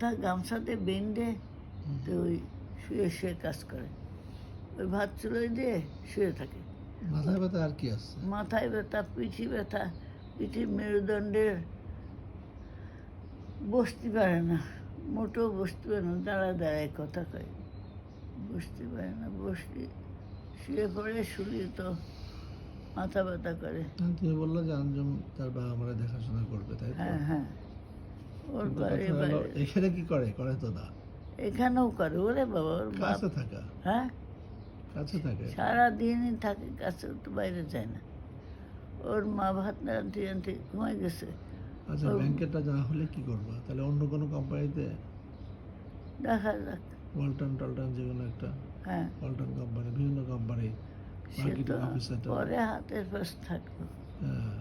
তার গামছাতে বেঁধে তো ওই শুয়ে শুয়ে কাজ করে, ওই ভাত চুলোয় দিয়ে শুয়ে থাকে। মাথায় ব্যথা আর কি আছে? মাথায় ব্যথা, পিঠি ব্যথা, পিঠির মেরুদণ্ডের বসতে পারে না, মোটেও বসতে পারে না, দাঁড়ায় দাঁড়ায় কথা কয়, বসতে পারে না, বসতে শুয়ে পড়ে, শুলে তো মাথা ব্যথা করে। তুমি বললো যে আঞ্জুম তার বাবা মারা দেখাশোনা করবে, তাই তো? হ্যাঁ হ্যাঁ, ওর কিন্তু বাড়ি কথা হলো, বাইরে এখানে কি করে? করে তো না। এখানেও করে। ওরে বাবা, ওর বাপ, কাছে থাকা, হ্যাঁ, কাছে থাকে। সারাদিনই থাকে কাছে, তো বাইরে যায় না। ওর মা ভাত রাঁধতে রাঁধতে ঘুমাই গেছে। আচ্ছা, ব্যাংকেটটা যা হলে কি করবা? তাহলে অন্য কোনো কোম্পানিতে, দেখা যাক। ওয়ালটন টলটন, যে কোনো একটা হ্যাঁ, ওয়ালটন কোম্পানি, বিভিন্ন কোম্পানি সে তো মার্কেটিং অফিসার। পরে হাতের পাশ থাকবো, হ্যাঁ,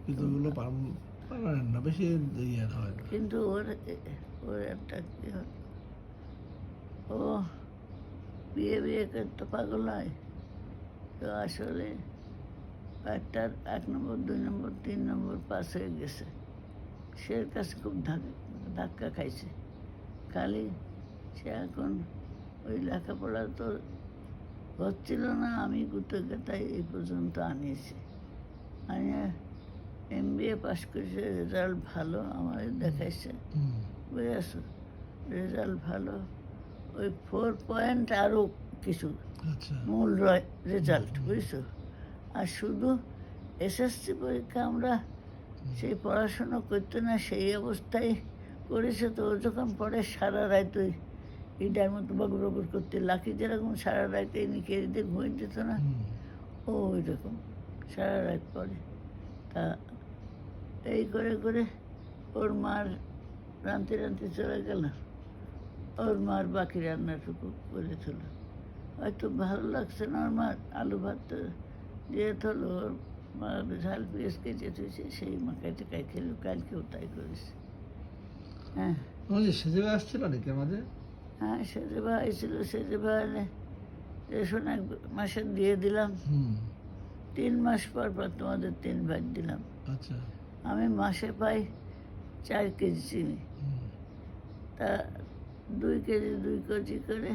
কিন্তু ওগুলো পারমানেন্ট না, বেশি ইয়ে হয় না। কিন্তু ওর ওর একটা কি হল, ও বিয়ে বিয়ে করতে পাগল হয়, তো আসলে একটার 1 নম্বর 2 নম্বর 3 নম্বর পাস হয়ে গেছে, সে কাছে খুব ধাক্কা খাইছে। খালি সে এখন ওই লেখাপড়া তো হচ্ছিল না, আমি কৃতজ্ঞতায় এই পর্যন্ত আনিয়েছি। আনিয়ে MBA পাস করেছে, রেজাল্ট ভালো, আমার দেখাইছে, হুম, বুঝেছো, রেজাল্ট ভালো, ওই 4 পয়েন্ট আরও কিছু আচ্ছা, মূল রেজাল্ট, বুঝছো। আর শুধু SSC পরীক্ষা আমরা সেই পড়াশুনো করতে না, সেই অবস্থায় করেছে। তো ও যখন পড়ে সারা রাত ওই ইটার মতো বগর বগর করতে, লাকি যেরকম সারা রাত এই নিকে দিয়ে ঘুমিয়ে দিত না, হুম, ও ওই রকম সারা রাত পড়ে। তা এই করে করে ওর মার রাঁধতে রাঁধতে চলে গেল, ওর মার বাকি রান্নাটুকু করে দিল। হয়তো ভালো লাগছে না ওর মার, আলু ভাত দিয়ে হলো, ওর মা ঝাল পেঁয়াজ কেটে থুয়েছে, সেই মাখাই টাকাই খেলো, কালকেও তাই করেছে। হ্যাঁ তোমার যে সেজে আসছিল নাকি আমাদের? হ্যাঁ, সেজে ভাই ছিল, সেজে ভাই রেশন 1 মাসের দিয়ে দিলাম, হুম, 3 মাস পর পর তোমাদের 3 ভাগ দিলাম। আচ্ছা, আমি মাসে পাই 4 কেজি চিনি, হুম, তা 2 কেজি 2 কেজি করে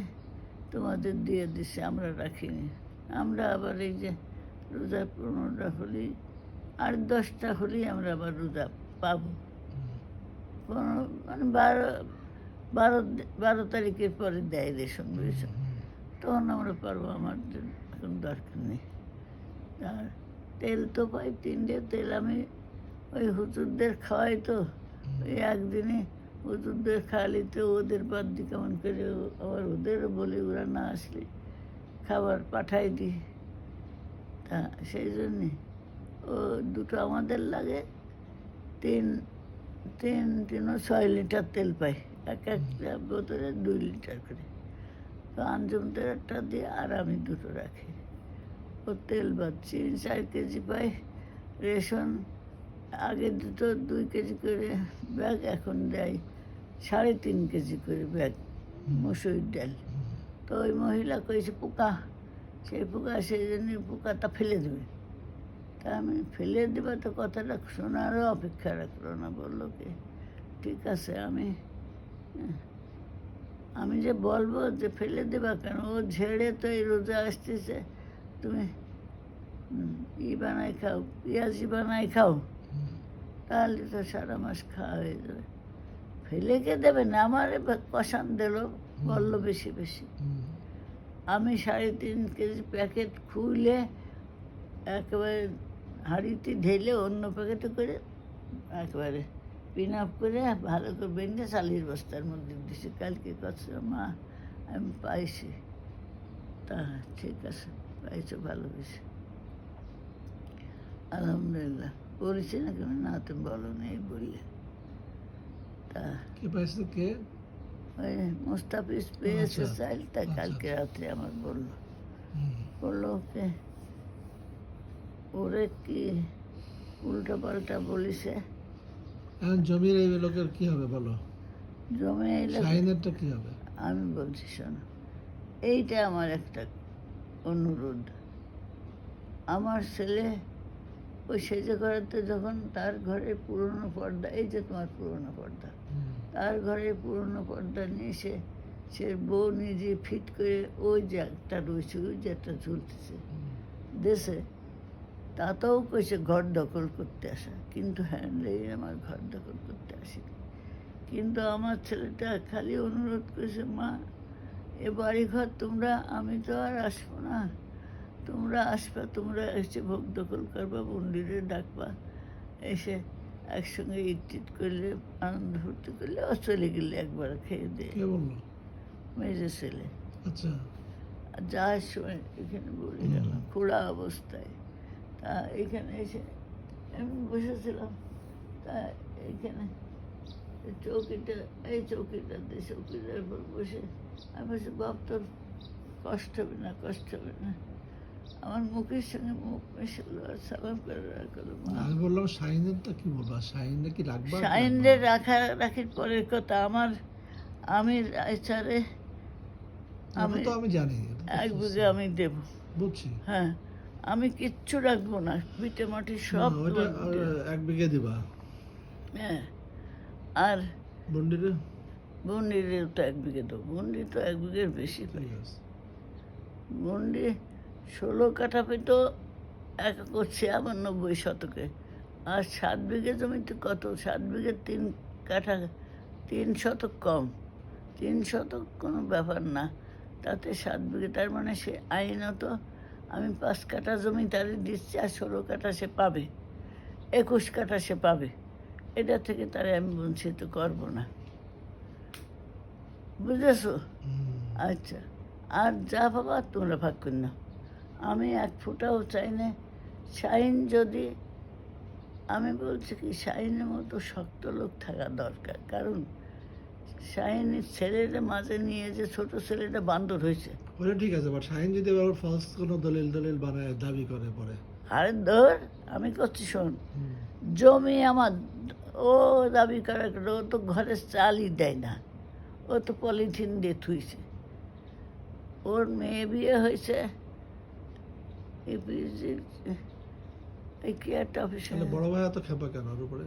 তোমাদের দিয়ে দিছে, আমরা রাখিনি। আমরা আবার এই যে রোজা 15টা হলেই, 8-10টা হলেই আমরা আবার রোজা পাবো। মানে 12 তারিখের পরে দেয় রেশন, বুঝেছো, তখন আমরা পারবো, আমার জন্য এখন দরকার নেই। আর তেল তো পাই 3টে তেল, আমি ওই হুজুরদের খাওয়াই, তো ওই একদিনে হুজুরদের খাওয়ালি তো ওদের বাদ দিই কেমন করে, আবার ওদেরও বলি ওরা না আসলে খাবার পাঠাই দিই। তা সেই জন্যে ও 2টো আমাদের লাগে, 6 লিটার তেল পাই, এক একটা বোতলে 2 লিটার করে। তো আঞ্জুমদের একটা দিয়ে, আর আমি 2টো রাখি। ও তেল বাদ চিনি 4 কেজি পাই। রেশন আগে দিত 2 কেজি করে ব্যাগ, এখন দেয় 3.5 কেজি করে ব্যাগ মসুর ডাল। তো ওই মহিলা কইছে পোকা, সেই পোকা, সেই জন্য পোকাটা ফেলে দেবে। তা আমি ফেলে দেবে তো কথাটা শোনারও অপেক্ষা রাখলো না, বললো কি ঠিক আছে, আমি যে বলবো যে ফেলে দেবা কেন, ও ঝেড়ে তো এই রোজা আসতেছে, তুমি বানাই খাও, পেঁয়াজি বানাই খাও, তাহলে তো সারা মাস খাওয়া হয়ে যাবে। ফেলে কে দেবে না, আমার কষান দিল, বললো বেশি বেশি। আমি 3.5 কেজি প্যাকেট খুলে একেবারে হাঁড়িতে ঢেলে অন্য প্যাকেটে করে একেবারে পিন আপ করে ভালো করে বেঁধে চালির বস্তার মধ্যে দিছি। কালকে কথা, মা আমি পাইছি। তা ঠিক আছে, পাইছো, ভালো হয়েছে, আলহামদুলিল্লাহ। বলেছি না কেন, না তুমি বলো না এই বললে। তা কে পাইছে? কে? ওই মুস্তাফিজ পেয়েছে আচ্ছা, চাইল, তা আচ্ছা, কালকে রাত্রে আমার বললো, হুম। বললো ওকে, ওরে কি উল্টো পাল্টা বলিছে। এখন জমির এই লোকের কি হবে বলো? জমে এলে শাহিনেরটা কি হবে? আমি বলছি, শোনো, এইটা আমার একটা অনুরোধ। আমার ছেলে ওই সেজে করাতে, যখন তার ঘরে পুরনো পর্দা, এই যে তোমার পুরনো পর্দা, তার ঘরে পুরনো পর্দা নিয়ে সে বউ নিজে ফিট করে ওই যে একটা রয়েছে, ওই যে একটা ঝুলতেছে দেশে, তাতেও কইছে ঘর দখল করতে আসা, কিন্তু হ্যান্ডলে আমার ঘর দখল করতে আসেনি। কিন্তু আমার ছেলেটা খালি অনুরোধ করেছে, মা এ বাড়ি ঘর তোমরা, আমি তো আর আসবো না, তোমরা আসবা, তোমরা এসে ভোগ দখল করবা, মন্দিরে ডাকবা, এসে একসঙ্গে ইট করলে আনন্দ ফুর্তি করলে ও চলে গেলে একবার খেয়ে দিয়ে কে বললো? মেজে ছেলে। আচ্ছা। আর যাওয়ার সময় এখানে বলে গেলাম খোলা অবস্থায়, তা এখানে এসে আমি বসেছিলাম, তা এখানে চৌকিটার উপর বসে আমি বলছি, বাপ তোর কষ্ট হবে না, কষ্ট হবে না। আমার মুখের সঙ্গে মুখ মেশালো আর সালাম করে রাখলো। আমি বললাম শাহিনেরটা কি বলবা? শাহিনটা কি রাখবা? শাহিনরে রাখির পরের কথা, আমি রায়চারে আমি তো আমি জানি, এক বিঘে আমি দেব, বুঝছি। হ্যাঁ আমি কিচ্ছু রাখবো না, ভিটে মাটি সব ওইটা তোমার দেব। 1 বিঘে দিবা। হ্যাঁ, আর বন্ডিরে বন্ডিরেও তো 1 বিঘে দেবো, বন্ডি তো 1 বিঘের বেশি পাই। ঠিক আছে। বন্ডি 16 কাঠা পেত 1 একর 96 শতকে, আর 7 বিঘে জমিতে কত, 7 বিঘে 3 কাঠা, 3 শতক কম, 3 শতক কোনো ব্যাপার না, তাতে 7 বিঘে, তার মানে সে আইনত আমি 5 কাঠা জমি তারে দিচ্ছি, আর 16 কাঠা সে পাবে, 21 কাঠা সে পাবে, এটা থেকে তারে আমি বঞ্চিত করবো না, বুঝেছো? আচ্ছা, আর যা বাবা তোমরা ভাগ করে নাও, আমি 1 ফোঁটাও চাই না। শাহিন যদি, আমি বলছি কি শাহিনের মতো শক্ত লোক থাকা দরকার, কারণ শাহিনের ছেলেটা মাঝে নিয়ে যে ছোট ছেলেটা বান্দর হয়েছে। ওটা ঠিক আছে, বাট শাহিন যদি আবার ফলস কোনো দলিল বানায় দাবি করে পরে, আরে ধর আমি করছি শোন, জমি আমার, ও দাবি করা, ও তো ঘরে চালই দেয় না, ও তো পলিথিন দিয়ে থুইছে, ওর মেয়ে বিয়ে হয়েছে এই কেয়ারটা অফিসে, তাহলে বড় ভাই এত খেপা কেন ওর উপরে?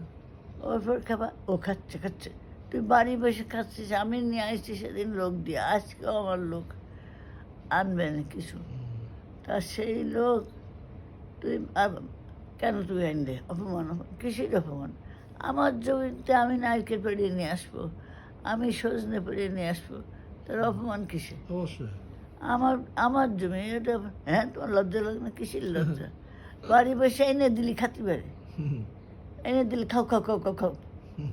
ওর পর খাবা, ও খাচ্ছে, তুই বাড়ি বসে খাচ্ছিস, আমি নিয়ে আসছি সেদিন লোক দিয়ে, আজকেও আমার লোক আনবে না কিছু, তা সেই লোক তুই কেন তুই আনলে? অপমান, কিসের অপমান? আমার জমিতে আমি নারকেল পেড়িয়ে নিয়ে আসবো, আমি সজনে পেড়িয়ে নিয়ে আসবো, তোর অপমান কিসে? অবশ্যই। আমার জমি এটা, হ্যাঁ তোমার লজ্জা লাগে না? কিসের লজ্জা? বাড়ি বসে এনে দিলি খাতি পারে, এনে দিলি খাও,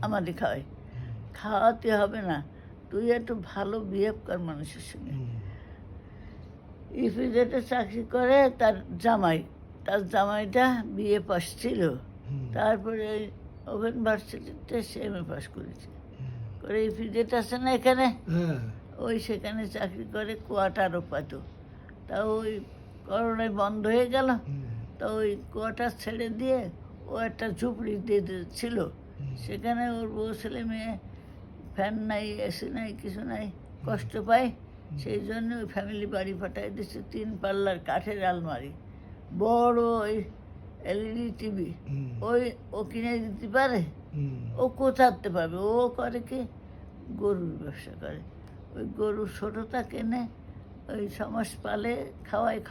আমাদের খাওয়াই, খাওয়াতে হবে না, তুই একটু ভালো বিহেভ কর মানুষের সঙ্গে। ইপিজেডে চাকরি করে তার জামাইটা বিএ পাস ছিল, তারপরে ওই ওপেন ভার্সিটিতে সে এমএ পাস করেছে, করে ইপিজেড আছে না এখানে, ওই সেখানে চাকরি করে, কোয়ার্টারও পাত, তা ওই করোনায় বন্ধ হয়ে গেল, তা ওই কোয়ার্টার ছেড়ে দিয়ে ও একটা ঝুপড়ি দিয়ে ছিল, সেখানে ওর বউ ছেলে মেয়ে, ফ্যান নাই, এসি নাই, কিছু নাই, কষ্ট পায়, সেই জন্য ওই ফ্যামিলি বাড়ি পাঠাই দিচ্ছে, 3 পাল্লার কাঠের আলমারি, বড় ওই এলইডি টিভি, ওই ও কিনে দিতে পারে? ও কোথাতে পারবে? ও করে কি, গরুর ব্যবসা করে, ওই গরু ছোটোটা কেনে, ওই সমাজ পালে, খাওয়ায়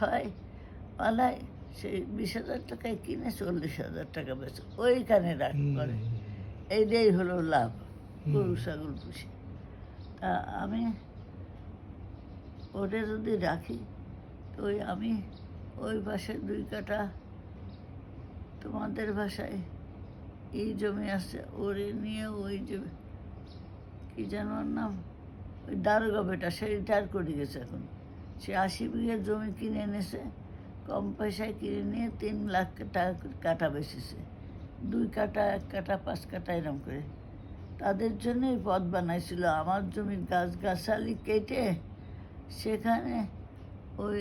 পালায়, সেই 20,000 টাকায় কিনে 40,000 টাকা বেচে, ওইখানে রাখ করে, এইটাই হলো লাভ গরু ছাগল পুষে। তা আমি ওটা যদি রাখি, তো আমি ওই পাশে 2 কাঠা তোমাদের ভাষায় এই জমি আছে, ওরে নিয়ে ওই যে কি যেন ওর নাম, ওই দারোগা বেটা, সে রিটায়ার করে গেছে এখন, সে 80 বিঘে জমি কিনে এনেছে, কম পয়সায় কিনে নিয়ে 3 লাখ টাকা কাঠা বেচেছে, 2 কাঠা 1 কাঠা 5 কাঠা এরকম করে, তাদের জন্যই পথ বানাইছিল। আমার জমির গাছগাছালি কেটে সেখানে ওই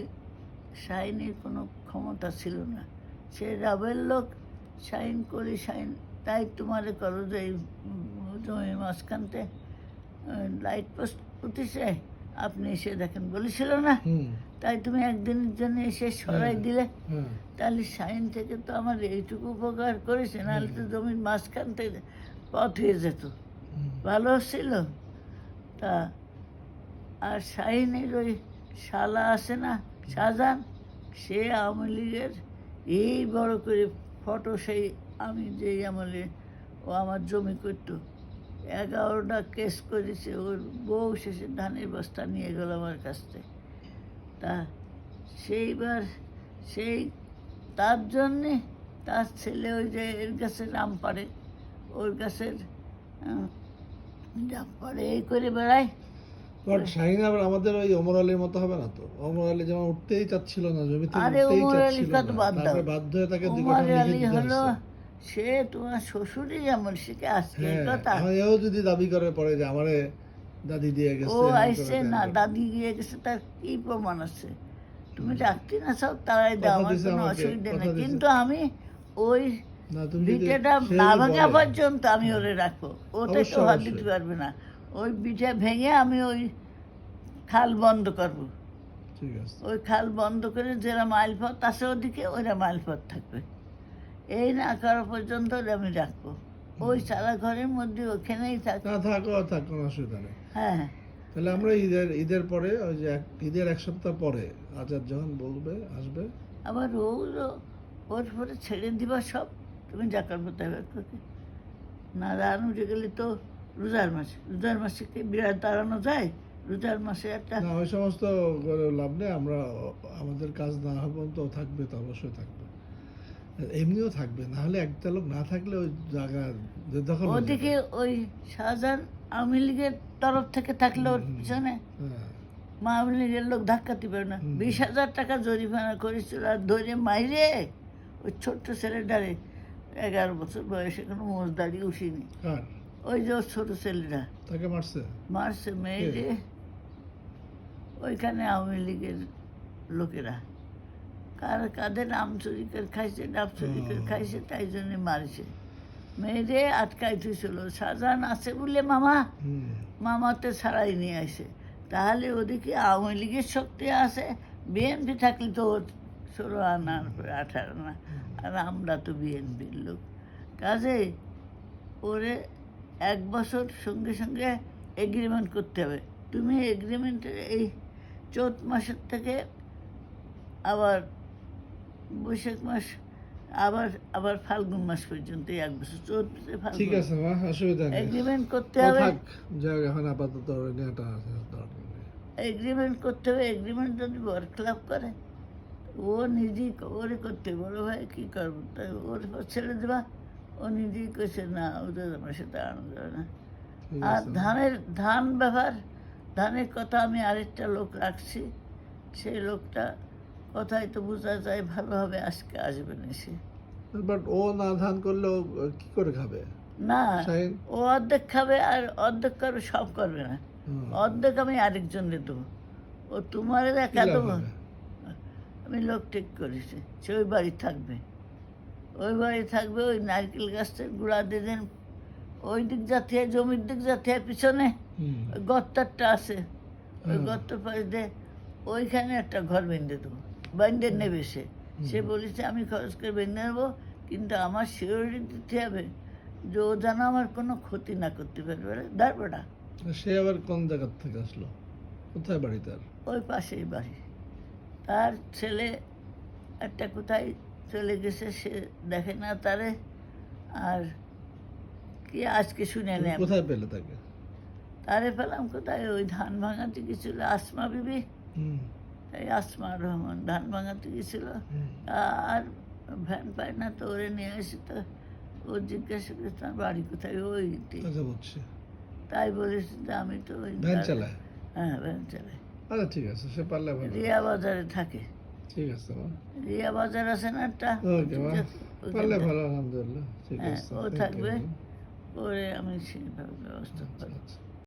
শাহিনের কোনো ক্ষমতা ছিল না, সে রাবের লোক, শাহিন করি শাহিন, তাই তোমারে করো যে এই জমির মাঝখানতে লাইট পোস্ট পুঁতিছে, আপনি এসে দেখেন বলেছিল না, তাই তুমি একদিনের জন্য এসে সরাই দিলে, তাহলে শাহিন থেকে তো আমার এইটুকু উপকার করেছে, নাহলে তো জমির মাঝখান থেকে পথ হয়ে যেত, ভালো ছিল। তা আর শাহিনের ওই শালা আছে না শাহজাহান, সে আওয়ামী লীগের এই বড় করে ফটো, সেই আমি যেই আমলে ও আমার জমি করতো, 11টা কেস করেছে। ওর বউ শেষে ধানের বস্তা নিয়ে গেল আমার কাছ থেকে। তা সেইবার সেই তার জন্যে তার ছেলে ওই যে এর কাছে রামপাড়ে, ওর কাছের রামপাড়ে এই করে বেড়ায়। বাট শাহিন আবার আমাদের ওই ওমর আলীর মতো হবে না তো। ওমর আলী যেমন উঠতেই চাচ্ছিল না, জমি থেকে আরে উঠতেই ওমর আলী চাচ্ছিল কত না, বাদ দাও, তারপরে বাধ্য হয়ে তাকে দুই ওমর কথা লিখে আলী দিতে হলো হচ্ছে। সে তোমার শ্বশুরই যেমন, সে কি আজকের হ্যাঁ, কথা? এখন এও যদি দাবি করে পরে যে আমারে দাদি দিয়ে ও গেছে, এরকম করে আইসে ত্যান না, করে। দাদি গিয়ে গেছে, তার কি প্রমাণ আছে? তুমি রাখতে না সব তারাই দাও, কথা আমার দিছে কোনো আমাকে, অসুবিধা কথা নেই, দিছে। কিন্তু আমি ওই না তুমি যদি বিটেটা সে না যদি ভাঙা বলে, পর্যন্ত আমি ওরে রাখবো, ওতে অবশ্যই, কেউ হাত অবশ্যই। দিতে পারবে না। ওই বিটে ভেঙে আমি ওই খাল বন্ধ করব, ঠিক আছে। ওই খাল বন্ধ করে যারা মাইলপথ আছে ওদিকে ওরা মাইলপথ থাকবে, এই না করা পর্যন্ত ওরে আমি রাখবো। ওই চালা ঘরের মধ্যে ওখানেই থাকবে। না থাকো, থাক, কোনো অসুবিধা নেই। হ্যাঁ, তাহলে আমরা ঈদের পরে, ওই যে ঈদের এক সপ্তাহ পরে আজাদ যখন বলবে আসবে। আবার ওর পরে ছেড়ে দিবা সব, তুমি যা করবো তাই করবে। না দাঁড়ানো উঠে গেলে তো রোজার মাসে কি বিরাট দাঁড়ানো যায়? রোজার মাসে একটা না ওই সমস্ত করে লাভ নেই, আমরা আমাদের কাজ না হবে পর্যন্ত ও থাকবে, তো অবশ্যই থাকবে, এমনিও থাকবে। না হলে একটা লোক না থাকলে ওই জায়গা দখল হয়ে যাবে। ওদিকে ওই শাহজাহান আওয়ামী লীগের তরফ থেকে থাকলে ওর পিছনে হ্যাঁ, আওয়ামী লীগের লোক ধাক্কাতে পারে না। 20,000 টাকা জরিমানা করেছিল, আর ধরে মাইরে ওই ছোট্ট ছেলেটারে, 11 বছর বয়সে, কোনো মোজ দাড়ি উঠিনি, কার ওই যে ওর ছোট ছেলেটা তাকে মারছে? মারছে মেয়েরে। ওইখানে আওয়ামী লীগের লোকেরা কাদের নাম চুরি করে খাইছে, ডাব চুরি করে খাইছে, তাই জন্য মারছে। মেয়েরে আটকাই দিয়েছিল, শাহজাহান আছে বলে মামাতে ছাড়াই নিয়ে আসে। তাহলে ওদিকে আওয়ামী লীগের শক্তি আছে, বিএনপি থাকলে তো 16 আনা 18 আনা, আর আমরা তো বিএনপির লোক। কাজে ওরে 1 বছর সঙ্গে সঙ্গে এগ্রিমেন্ট করতে হবে। তুমি এগ্রিমেন্টের এই চৈত মাসের থেকে আবার বৈশাখ মাস, আবার ফাল্গুন মাস পর্যন্ত, 1 বছর, চৈত থেকে ঠিক ফাল্গুন আছে মা, অসুবিধা নেই। এগ্রিমেন্ট করতে ও হবে। থাক, যাক এখন আপাতত ওর নেওয়াটা আছে, দরকার নেই। এগ্রিমেন্ট করতে হবে। এগ্রিমেন্ট যদি বরখলাপ করে, ও নিজেই ওরে করতে, বড় ভাই কী করবো, তাই ওর ছেড়ে দেবা। ও নিজেই কইছে না, ওদের আমার সাথে আনন্দ হবে না। ঠিক আর আছে। ধান ব্যাপার, ধানের কথা আমি আরেকটা লোক রাখছি, সেই লোকটা কথাই তো বোঝা যায় ভালোভাবে আজকে আসবে না সে। বাট ও না ধান করলে ও কি করে খাবে? না, শাহিন? ও অর্ধেক খাবে আর অর্ধেক করবে, সব করবে না। অর্ধেক আমি আরেকজনকে দেবো, ও তোমার কি একা লাভ দেবো। হবে? আমি লোক ঠিক করেছি, সে ওই বাড়ি থাকবে, ওই বাড়ি থাকবে। ওই নারকেল গাছের গুঁড়া দিলেন, ওই দিক জাতীয় জমির দিক জাতীয় পিছনে ওই গর্তটা আছে, ওই গর্ত পাশ দিয়ে ওইখানে একটা ঘর বেঁধে দেবো, বেঁধে নেবে সে। সে বলেছে আমি খরচ করে বেঁধে নেবো, কিন্তু আমার সিওরিটি দিতে হবে যে ও যেন আমার কোনো ক্ষতি না করতে পারবে। দাঁড়বেটা সে আবার কোন জায়গার থেকে আসলো? কোথায় বাড়ি তার? ওই পাশেই বাড়ি। তার ছেলে একটা কোথায় চলে গেছে, সে দেখে না তারে। আর কি আজকে শুনে তুমি নেই, কোথায় পেলে তাকে? তারে পেলাম কোথায়, ওই ধান ভাঙাতে গেছিল আসমা বিবি, হুম, এই আসমা রহমান ধান ভাঙাতে গেছিল, আর ভ্যান পায় না, তো ওরে নিয়ে আসি। তো ও জিজ্ঞাসা করে তার বাড়ি কোথায়, ওই তাকে বলছে তাই বলেছি যে আমি তো ওই ভ্যান চালায়। হ্যাঁ ভ্যান চালাই, আচ্ছা ঠিক আছে, সে পারলে ভালো। রিয়া বাজারে থাকে। ঠিক আছে মা, রিয়া বাজার আছে না একটা, ওকে মা, পারলে ওখানটা। ভালো, আলহামদুলিল্লাহ। ঠিক হ্যাঁ, আছে, ও thank you, থাকবে, মা। ওরে আমি সেইভাবে ব্যবস্থা আচ্ছা, করবো। আচ্ছা।